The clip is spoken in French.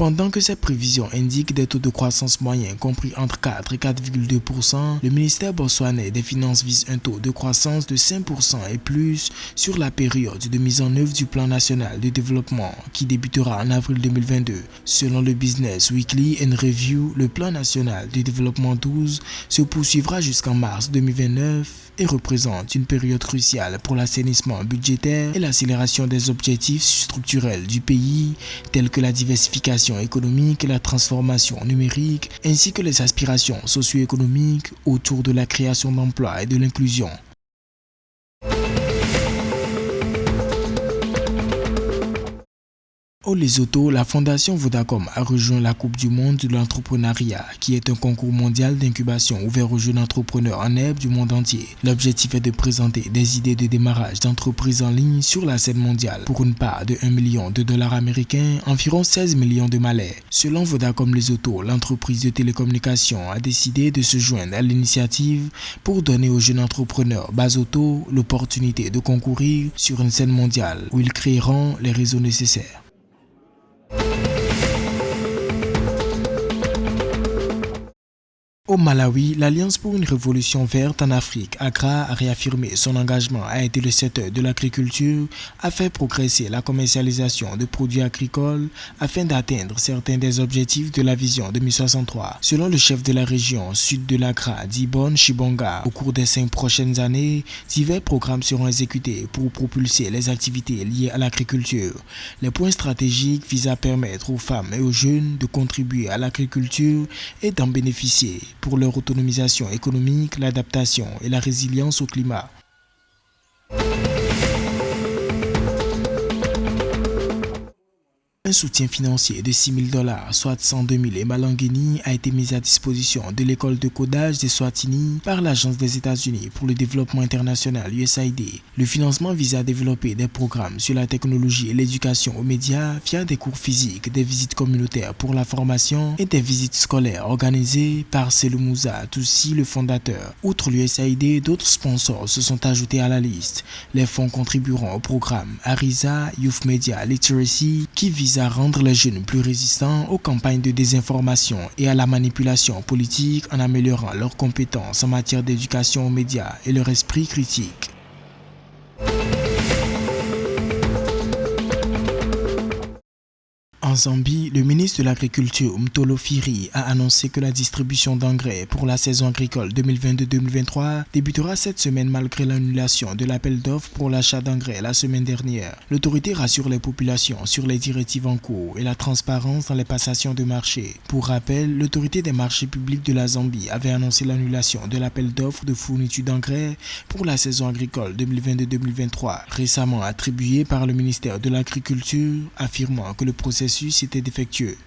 Pendant que ces prévisions indiquent des taux de croissance moyens compris entre 4 et 4,2%, le ministère botswanais des Finances vise un taux de croissance de 5% et plus sur la période de mise en œuvre du plan national de développement qui débutera en avril 2022. Selon le Business Weekly and Review, le plan national de développement 12 se poursuivra jusqu'en mars 2029 et représente une période cruciale pour l'assainissement budgétaire et l'accélération des objectifs structurels du pays tels que la diversification économique et la transformation numérique ainsi que les aspirations socio-économiques autour de la création d'emplois et de l'inclusion. Au Lesotho, la fondation Vodacom a rejoint la Coupe du monde de l'entrepreneuriat, qui est un concours mondial d'incubation ouvert aux jeunes entrepreneurs en herbe du monde entier. L'objectif est de présenter des idées de démarrage d'entreprises en ligne sur la scène mondiale pour une part de 1 million de dollars américains, environ 16 millions de malais. Selon Vodacom Lesotho, l'entreprise de télécommunications a décidé de se joindre à l'initiative pour donner aux jeunes entrepreneurs Basoto l'opportunité de concourir sur une scène mondiale où ils créeront les réseaux nécessaires. Au Malawi, l'Alliance pour une révolution verte en Afrique, AGRA, a réaffirmé son engagement à aider le secteur de l'agriculture à faire progresser la commercialisation de produits agricoles afin d'atteindre certains des objectifs de la vision 2063. Selon le chef de la région sud de l'AGRA, Dibon Chibonga, au cours des 5 prochaines années, divers programmes seront exécutés pour propulser les activités liées à l'agriculture. Les points stratégiques visent à permettre aux femmes et aux jeunes de contribuer à l'agriculture et d'en bénéficier pour leur autonomisation économique, l'adaptation et la résilience au climat. Un soutien financier de $6 000, soit 102 000 Emalangeni, a été mis à disposition de l'école de codage des Swatini par l'Agence des États-Unis pour le développement international USAID. Le financement vise à développer des programmes sur la technologie et l'éducation aux médias via des cours physiques, des visites communautaires pour la formation et des visites scolaires organisées par Selumuza Toussi, le fondateur. Outre l'USAID, d'autres sponsors se sont ajoutés à la liste. Les fonds contribueront au programme Ariza Youth Media Literacy qui vise à rendre les jeunes plus résistants aux campagnes de désinformation et à la manipulation politique en améliorant leurs compétences en matière d'éducation aux médias et leur esprit critique. En Zambie, le ministre de l'Agriculture, Mtolo Firi, a annoncé que la distribution d'engrais pour la saison agricole 2022-2023 débutera cette semaine malgré l'annulation de l'appel d'offres pour l'achat d'engrais la semaine dernière. L'autorité rassure les populations sur les directives en cours et la transparence dans les passations de marché. Pour rappel, l'autorité des marchés publics de la Zambie avait annoncé l'annulation de l'appel d'offres de fourniture d'engrais pour la saison agricole 2022-2023, récemment attribué par le ministère de l'Agriculture, affirmant que le processus était défectueux.